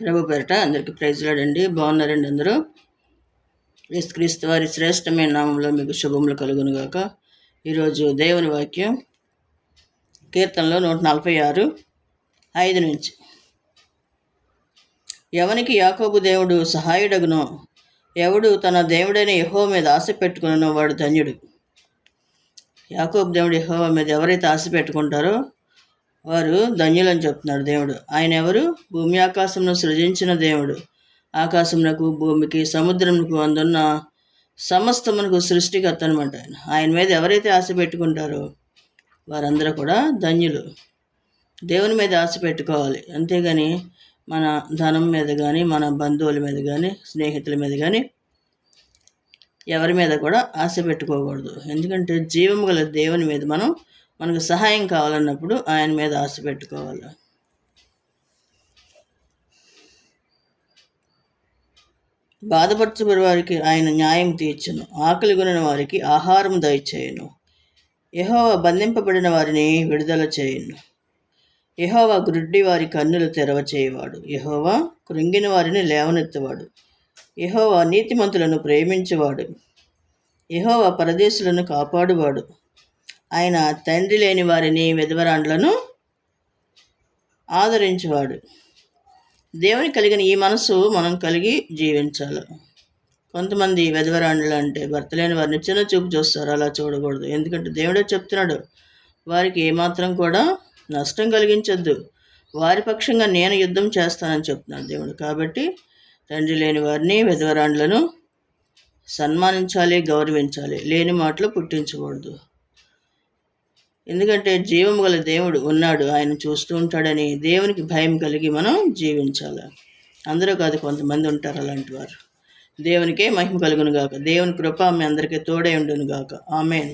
ప్రభు పేరట అందరికీ ప్రైజ్లాడండి. బాగున్నారండి అందరూ? యేసుక్రీస్తు వారి శ్రేష్టమైన నామంలో మీకు శుభములు కలుగునుగాక. ఈరోజు దేవుని వాక్యం కీర్తనలో 146:5 నుంచి. ఎవనికి యాకోబు దేవుడు సహాయుడగునో, ఎవడు తన దేవుడైన యెహోవా మీద ఆశ పెట్టుకునో వాడు ధన్యుడు. యాకోబు దేవుడు యెహోవా మీద ఎవరైతే ఆశ పెట్టుకుంటారో వారు ధన్యులని చెప్తున్నాడు దేవుడు. ఆయన ఎవరు? భూమి ఆకాశంను సృజించిన దేవుడు. ఆకాశమునకు, భూమికి, సముద్రమునకు అందున్న సమస్తమునకు సృష్టికర్త అనమాట. ఆయన మీద ఎవరైతే ఆశ పెట్టుకుంటారో వారందరూ కూడా ధన్యులు. దేవుని మీద ఆశ పెట్టుకోవాలి, అంతేగాని మన ధనం మీద కానీ, మన బంధువుల మీద కానీ, స్నేహితుల మీద కానీ ఎవరి మీద కూడా ఆశ పెట్టుకోకూడదు. ఎందుకంటే జీవము గల దేవుని మీద మనకు సహాయం కావాలన్నప్పుడు ఆయన మీద ఆశ పెట్టుకోవాలి. బాధపరచబడి వారికి ఆయన న్యాయం తీర్చును, ఆకలి కొనిన వారికి ఆహారం దయచేయును. యెహోవా బంధింపబడిన వారిని విడుదల చేయును. యెహోవా గ్రుడ్డి వారి కన్నులు తెరవచేయువాడు. యెహోవా కృంగిన వారిని లేవనెత్తువాడు. యెహోవా నీతిమంతులను ప్రేమించువాడు. యెహోవా పరదేశులను కాపాడువాడు. ఆయన తండ్రి లేని వారిని, విధవరాండ్లను ఆదరించేవాడు. దేవుని కలిగిన ఈ మనసు మనం కలిగి జీవించాలి. కొంతమంది విధవరాండ్లు అంటే భర్త లేని వారిని చిన్న చూపు చూస్తారు. అలా చూడకూడదు. ఎందుకంటే దేవుడే చెప్తున్నాడు, వారికి ఏమాత్రం కూడా నష్టం కలిగించొద్దు, వారి పక్షంగా నేను యుద్ధం చేస్తానని చెప్తున్నాడు దేవుడు. కాబట్టి తండ్రి లేని వారిని, విధవరాండ్లను సన్మానించాలి, గౌరవించాలి. లేని మాటలు పుట్టించకూడదు. ఎందుకంటే జీవము గల దేవుడు ఉన్నాడు, ఆయన చూస్తూ ఉంటాడని దేవునికి భయం కలిగి మనం జీవించాలి. అందరూ కాదు, కొంతమంది ఉంటారు అలాంటి వారు. దేవునికే మహిమ కలుగును గాక. దేవుని కృప మీ అందరికీ తోడై ఉండును గాక. ఆమేన్.